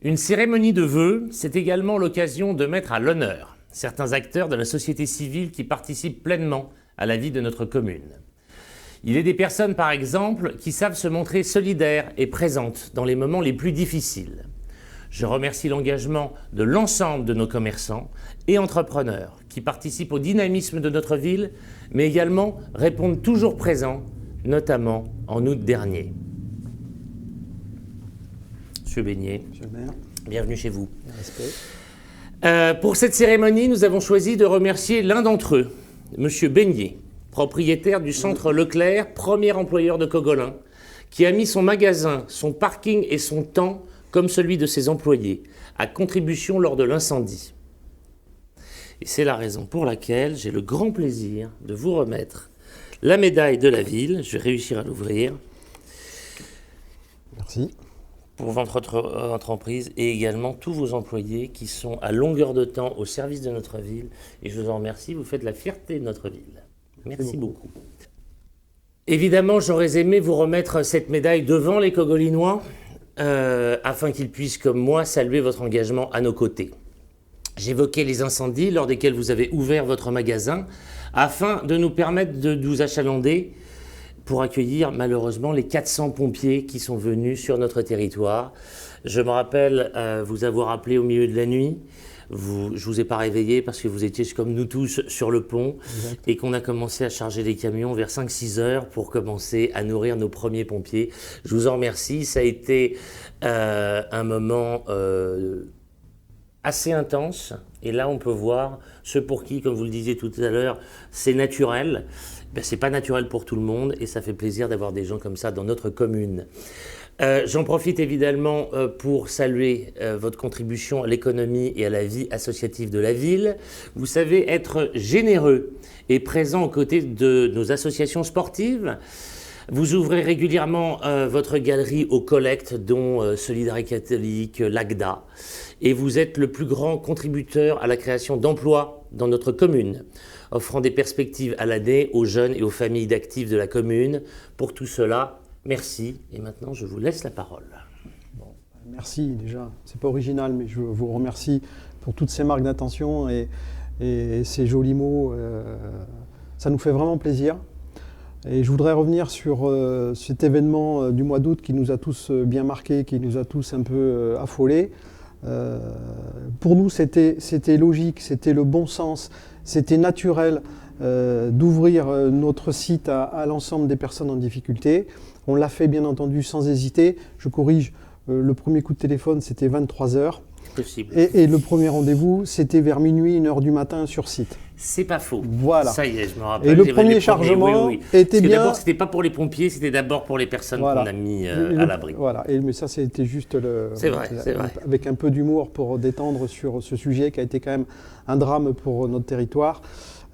Une cérémonie de vœux, c'est également l'occasion de mettre à l'honneur certains acteurs de la société civile qui participent pleinement à la vie de notre commune. Il est des personnes, par exemple, qui savent se montrer solidaires et présentes dans les moments les plus difficiles. Je remercie l'engagement de l'ensemble de nos commerçants et entrepreneurs qui participent au dynamisme de notre ville, mais également répondent toujours présents, notamment en août dernier. Monsieur Beignet, Monsieur le maire, bienvenue chez vous. respect. Pour cette cérémonie, nous avons choisi de remercier l'un d'entre eux, Monsieur Beignet, propriétaire du centre Leclerc, premier employeur de Cogolin, qui a mis son magasin, son parking et son temps, comme celui de ses employés, à contribution lors de l'incendie. Et c'est la raison pour laquelle j'ai le grand plaisir de vous remettre la médaille de la ville. Je vais réussir à l'ouvrir. Merci. Pour votre entreprise et également tous vos employés qui sont à longueur de temps au service de notre ville. Et je vous en remercie, vous faites la fierté de notre ville. Merci beaucoup. Évidemment, j'aurais aimé vous remettre cette médaille devant les Cogolinois, afin qu'ils puissent, comme moi, saluer votre engagement à nos côtés. J'évoquais les incendies lors desquels vous avez ouvert votre magasin, afin de nous permettre de nous achalander pour accueillir malheureusement les 400 pompiers qui sont venus sur notre territoire. Je me rappelle vous avoir appelé au milieu de la nuit. Je ne vous ai pas réveillé parce que vous étiez comme nous tous sur le pont. Exact. Et qu'on a commencé à charger les camions vers 5-6 heures pour commencer à nourrir nos premiers pompiers. Je vous en remercie. Ça a été un moment assez intense. Et là, on peut voir ceux pour qui, comme vous le disiez tout à l'heure, c'est naturel. Ben, ce n'est pas naturel pour tout le monde et ça fait plaisir d'avoir des gens comme ça dans notre commune. J'en profite évidemment pour saluer votre contribution à l'économie et à la vie associative de la ville. Vous savez être généreux et présent aux côtés de nos associations sportives. Vous ouvrez régulièrement votre galerie aux collectes, dont Solidarité Catholique, l'AGDA. Et vous êtes le plus grand contributeur à la création d'emplois dans notre commune, offrant des perspectives à l'année aux jeunes et aux familles d'actifs de la commune. Pour tout cela, merci. Et maintenant, je vous laisse la parole. Bon, merci déjà. C'est pas original, mais je vous remercie pour toutes ces marques d'attention et ces jolis mots. Ça nous fait vraiment plaisir. Et je voudrais revenir sur cet événement du mois d'août qui nous a tous bien marqués, qui nous a tous un peu affolés. Pour nous, c'était logique, c'était le bon sens, c'était naturel d'ouvrir notre site à l'ensemble des personnes en difficulté. On l'a fait bien entendu sans hésiter. Je corrige, le premier coup de téléphone c'était 23h. Possible. Et le premier rendez-vous c'était vers minuit, 1h du matin sur site. C'est pas faux. Voilà. Ça y est, je me rappelle. Et le premier chargement était bien. D'abord, c'était pas pour les pompiers, c'était d'abord pour les personnes qu'on a mis à l'abri. Voilà. Mais ça, c'était juste c'est vrai. Avec un peu d'humour pour détendre sur ce sujet qui a été quand même un drame pour notre territoire.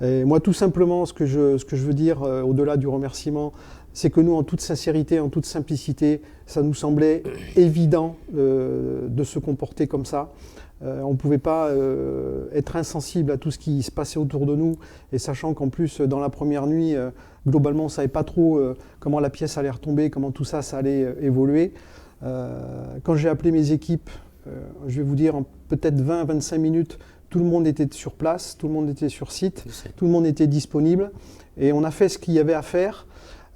Et moi, tout simplement, ce que je veux dire, au-delà du remerciement, c'est que nous, en toute sincérité, en toute simplicité, ça nous semblait évident de se comporter comme ça. On ne pouvait pas être insensible à tout ce qui se passait autour de nous, et sachant qu'en plus, dans la première nuit, globalement, on ne savait pas trop comment la pièce allait retomber, comment tout ça, ça allait évoluer. Quand j'ai appelé mes équipes, je vais vous dire, en peut-être 20-25 minutes, tout le monde était sur place, tout le monde était sur site, tout le monde était disponible, et on a fait ce qu'il y avait à faire.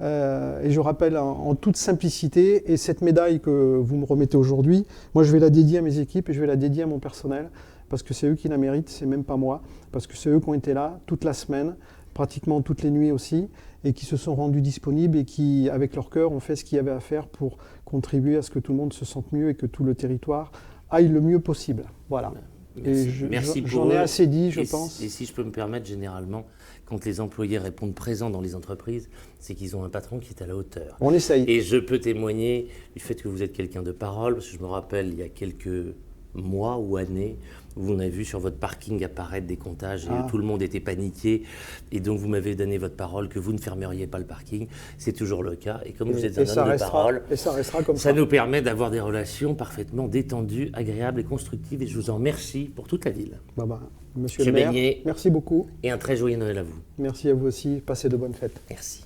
Et je rappelle en toute simplicité, et cette médaille que vous me remettez aujourd'hui, moi je vais la dédier à mes équipes et je vais la dédier à mon personnel, parce que c'est eux qui la méritent, c'est même pas moi, parce que c'est eux qui ont été là toute la semaine, pratiquement toutes les nuits aussi, et qui se sont rendus disponibles et qui, avec leur cœur, ont fait ce qu'il y avait à faire pour contribuer à ce que tout le monde se sente mieux et que tout le territoire aille le mieux possible. Voilà. Merci. Et j'en ai assez dit, je pense. Et si je peux me permettre, généralement, quand les employés répondent présents dans les entreprises, c'est qu'ils ont un patron qui est à la hauteur. On essaye. Et je peux témoigner du fait que vous êtes quelqu'un de parole, parce que je me rappelle, il y a quelques mois ou années, vous m'avez vu sur votre parking apparaître des comptages et tout le monde était paniqué. Et donc, vous m'avez donné votre parole que vous ne fermeriez pas le parking. C'est toujours le cas. Et comme vous êtes un homme de parole, et ça restera comme ça. Ça nous permet d'avoir des relations parfaitement détendues, agréables et constructives. Et je vous en remercie pour toute la ville. Monsieur le maire, merci beaucoup. Et un très joyeux Noël à vous. Merci à vous aussi. Passez de bonnes fêtes. Merci.